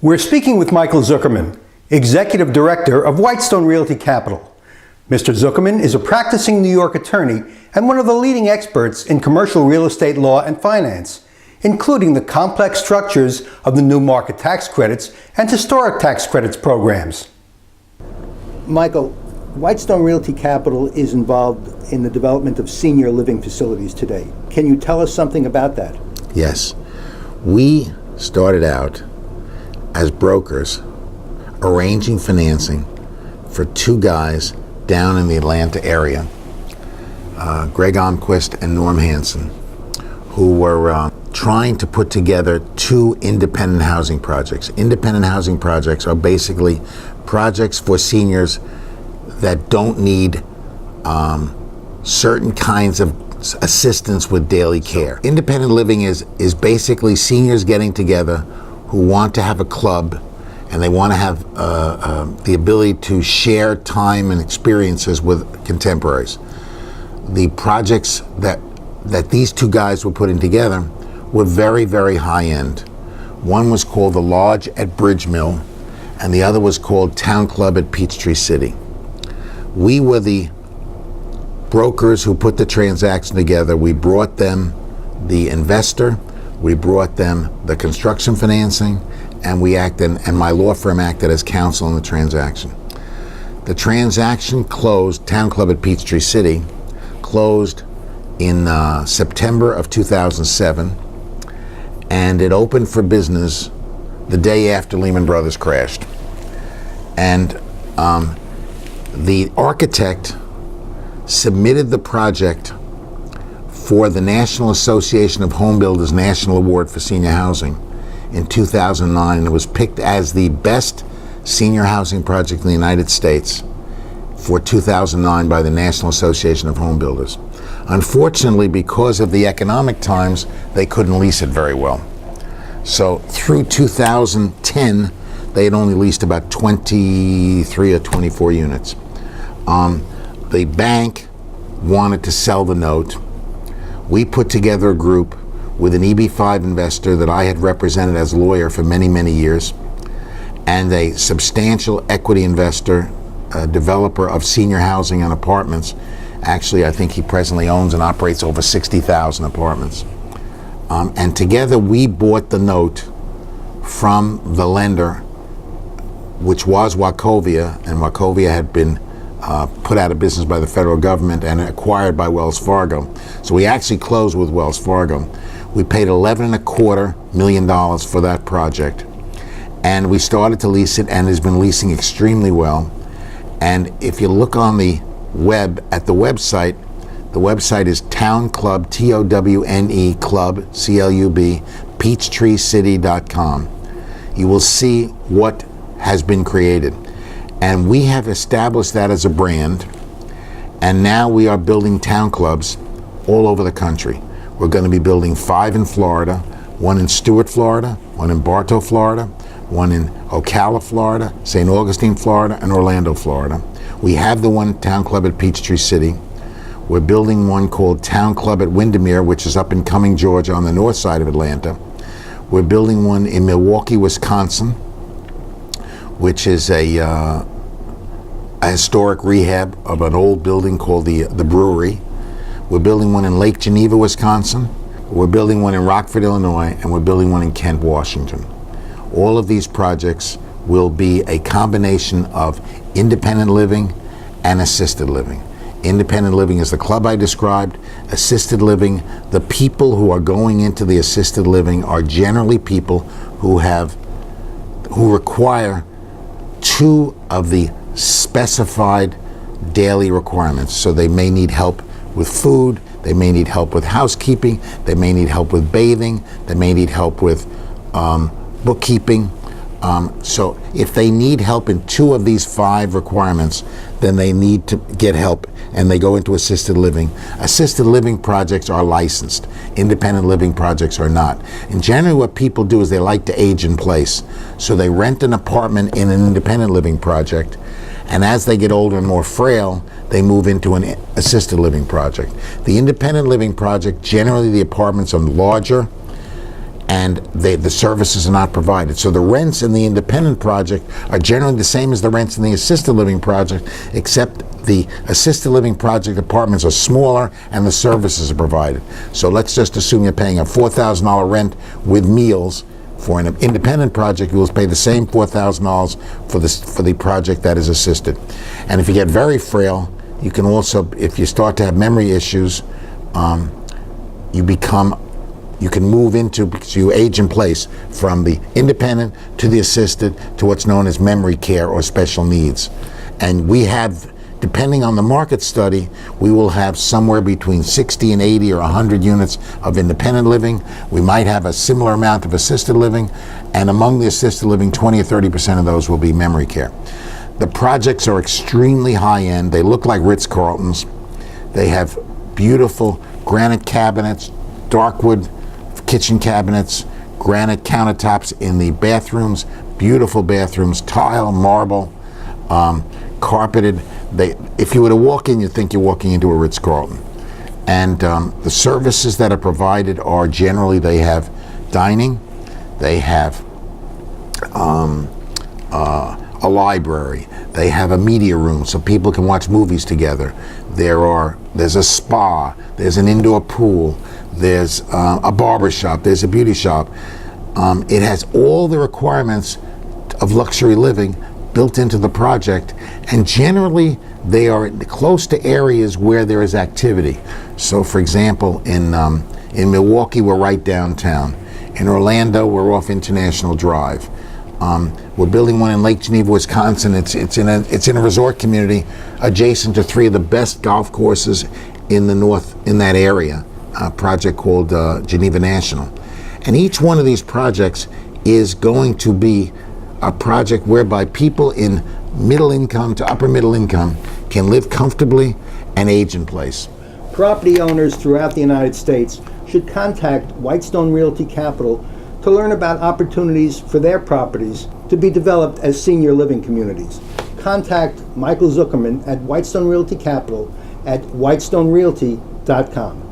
We're speaking with Michael Zuckerman, Executive Director of Whitestone Realty Capital. Mr. Zuckerman is a practicing New York attorney and one of the leading experts in commercial real estate law and finance, including the complex structures of the new market tax credits and historic tax credits programs. Michael, Whitestone Realty Capital is involved in the development of senior living facilities today. Can you tell us something about that? Yes. We started out as brokers arranging financing for two guys down in the Atlanta area, Greg Almquist and Norm Hansen, who were trying to put together two independent housing projects. Independent housing projects are basically projects for seniors that don't need certain kinds of assistance with daily care. Independent living is basically seniors getting together who want to have a club and they want to have the ability to share time and experiences with contemporaries. The projects that these two guys were putting together were very, very high end. One was called the Lodge at Bridge Mill and the other was called Town Club at Peachtree City. We were the brokers who put the transaction together. We brought them the investor, we brought them the construction financing, and and my law firm acted as counsel in the transaction. The transaction closed, Town Club at Peachtree City, closed in September of 2007, and it opened for business the day after Lehman Brothers crashed. And the architect submitted the project for the National Association of Home Builders National Award for Senior Housing in 2009, and it was picked as the best senior housing project in the United States for 2009 by the National Association of Home Builders. Unfortunately, because of the economic times, they couldn't lease it very well. So through 2010, they had only leased about 23 or 24 units. The bank wanted to sell the note. We put together a group with an EB5 investor that I had represented as a lawyer for many, many years, and a substantial equity investor, a developer of senior housing and apartments. Actually, I think he presently owns and operates over 60,000 apartments. And together we bought the note from the lender, which was Wachovia, and Wachovia had been put out of business by the federal government and acquired by Wells Fargo. So we actually closed with Wells Fargo. We paid $11.25 million for that project. And we started to lease it, and it's been leasing extremely well. And if you look on the web, at the website is Town Club, Towne Club, C-L-U-B, PeachtreeCity.com. You will see what has been created. And we have established that as a brand, and now we are building town clubs all over the country. We're going to be building 5 in Florida, 1 in Stuart, Florida, 1 in Bartow, Florida, 1 in Ocala, Florida, St. Augustine, Florida, and Orlando, Florida. We have the one Town Club at Peachtree City. We're building one called Town Club at Windermere, which is up in Cumming, Georgia, on the north side of Atlanta. We're building one in Milwaukee, Wisconsin, which is a historic rehab of an old building called the brewery. We're building one in Lake Geneva, Wisconsin. We're building one in Rockford, Illinois, and we're building one in Kent, Washington. All of these projects will be a combination of independent living and assisted living. Independent living is the club I described. Assisted living, the people who are going into the assisted living are generally people who require 2 of the specified daily requirements. So they may need help with food, they may need help with housekeeping, they may need help with bathing, they may need help with bookkeeping. So if they need help in 2 of these 5 requirements, then they need to get help and they go into assisted living. Assisted living projects are licensed. Independent living projects are not. And generally what people do is they like to age in place. So they rent an apartment in an independent living project, and as they get older and more frail, they move into an assisted living project. The independent living project, generally the apartments are larger and the services are not provided. So the rents in the independent project are generally the same as the rents in the assisted living project, except the assisted living project apartments are smaller and the services are provided. So let's just assume you're paying a $4,000 rent with meals. For an independent project, you will pay the same $4,000 for the project that is assisted. And if you get very frail, you can also, if you start to have memory issues, you can move into, because you age in place, from the independent to the assisted to what's known as memory care or special needs. And we have, depending on the market study, we will have somewhere between 60 and 80 or 100 units of independent living. We might have a similar amount of assisted living, and among the assisted living, 20 or 30% of those will be memory care. The projects are extremely high-end. They look like Ritz-Carltons. They have beautiful granite cabinets, dark wood kitchen cabinets, granite countertops in the bathrooms, beautiful bathrooms, tile, marble, carpeted. If you were to walk in, you'd think you're walking into a Ritz-Carlton. And the services that are provided are generally, they have dining, they have a library, they have a media room so people can watch movies together. There's a spa, there's an indoor pool, there's a barber shop, there's a beauty shop. It has all the requirements of luxury living built into the project, and generally they are close to areas where there is activity. So for example, in Milwaukee, we're right downtown. In Orlando, we're off International Drive. We're building one in Lake Geneva, Wisconsin. It's in a resort community adjacent to 3 of the best golf courses in the north, in that area, a project called Geneva National. And each one of these projects is going to be a project whereby people in middle income to upper middle income can live comfortably and age in place. Property owners throughout the United States should contact Whitestone Realty Capital to learn about opportunities for their properties to be developed as senior living communities. Contact Michael Zuckerman at Whitestone Realty Capital at whitestonerealty.com.